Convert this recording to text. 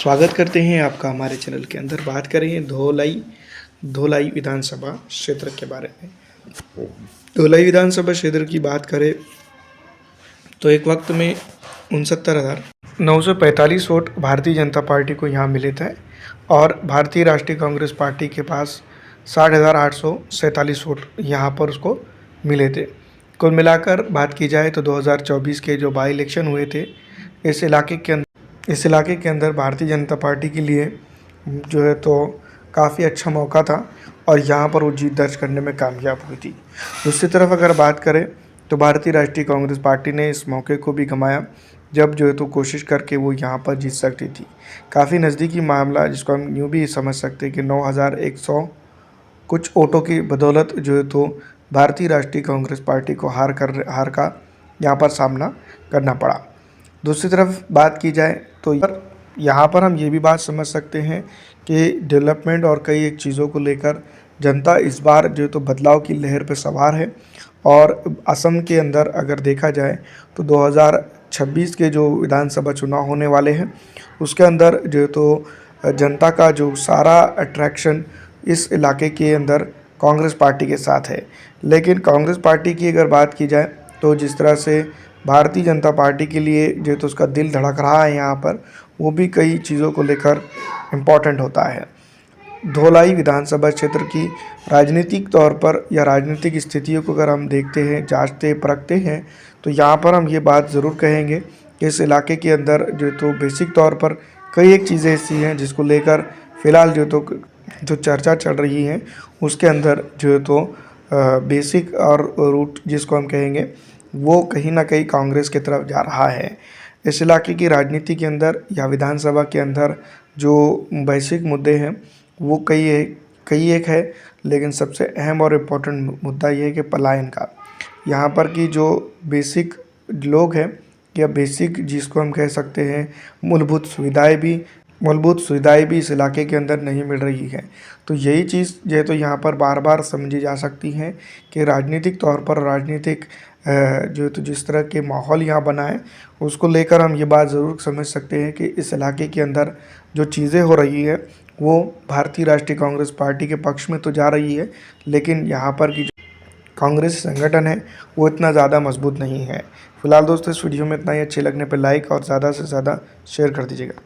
स्वागत करते हैं आपका हमारे चैनल के अंदर। बात करें धोलाई विधानसभा क्षेत्र के बारे में। धोलाई विधानसभा क्षेत्र की बात करें तो एक वक्त में 69,945 वोट भारतीय जनता पार्टी को यहाँ मिले थे और भारतीय राष्ट्रीय कांग्रेस पार्टी के पास 60,847 वोट यहाँ पर उसको मिले थे। कुल मिलाकर बात की जाए तो 2024 के जो बाई इलेक्शन हुए थे, इस इलाके के अंदर भारतीय जनता पार्टी के लिए जो है तो काफ़ी अच्छा मौका था और यहाँ पर वो जीत दर्ज करने में कामयाब हुई थी। दूसरी तरफ अगर बात करें तो भारतीय राष्ट्रीय कांग्रेस पार्टी ने इस मौके को भी गंवाया, जब जो है तो कोशिश करके वो यहाँ पर जीत सकती थी। काफ़ी नज़दीकी मामला, जिसको हम यूँ भी समझ सकते हैं कि 9,100 कुछ वोटों की बदौलत जो है तो भारतीय राष्ट्रीय कांग्रेस पार्टी को हार का यहाँ पर सामना करना पड़ा। दूसरी तरफ बात की जाए तो यहाँ पर हम ये भी बात समझ सकते हैं कि डेवलपमेंट और कई एक चीज़ों को लेकर जनता इस बार जो तो बदलाव की लहर पर सवार है। और असम के अंदर अगर देखा जाए तो 2026 के जो विधानसभा चुनाव होने वाले हैं, उसके अंदर जो तो जनता का जो सारा अट्रैक्शन इस इलाके के अंदर कांग्रेस पार्टी के साथ है। लेकिन कांग्रेस पार्टी की अगर बात की जाए तो जिस तरह से भारतीय जनता पार्टी के लिए जो तो उसका दिल धड़क रहा है यहाँ पर, वो भी कई चीज़ों को लेकर इम्पॉर्टेंट होता है। धोलाई विधानसभा क्षेत्र की राजनीतिक तौर पर या राजनीतिक स्थितियों को अगर हम देखते हैं, जांचते परखते हैं, तो यहाँ पर हम ये बात ज़रूर कहेंगे कि इस इलाके के अंदर जो तो बेसिक तौर पर कई एक चीज़ें ऐसी हैं जिसको लेकर फ़िलहाल जो चर्चा चल रही है, उसके अंदर जो है तो बेसिक और रूट जिसको हम कहेंगे वो कहीं ना कहीं कांग्रेस की तरफ जा रहा है। इस इलाके की राजनीति के अंदर या विधानसभा के अंदर जो बेसिक मुद्दे हैं वो कई एक है, लेकिन सबसे अहम और इम्पोर्टेंट मुद्दा ये है कि पलायन का। यहाँ पर की जो बेसिक लोग हैं या बेसिक जिसको हम कह सकते हैं मूलभूत सुविधाएं भी इस इलाके के अंदर नहीं मिल रही है। तो यही चीज़ जो है तो यहाँ पर बार बार समझी जा सकती है कि राजनीतिक तौर पर राजनीतिक जो तो जिस तरह के माहौल यहाँ बना है, उसको लेकर हम ये बात ज़रूर समझ सकते हैं कि इस इलाके के अंदर जो चीज़ें हो रही है वो भारतीय राष्ट्रीय कांग्रेस पार्टी के पक्ष में तो जा रही है, लेकिन यहाँ पर की जो कांग्रेस संगठन है वो इतना ज़्यादा मजबूत नहीं है। फिलहाल दोस्तों, इस वीडियो में इतना ही। अच्छे लगने पर लाइक और ज़्यादा से ज़्यादा शेयर कर दीजिएगा।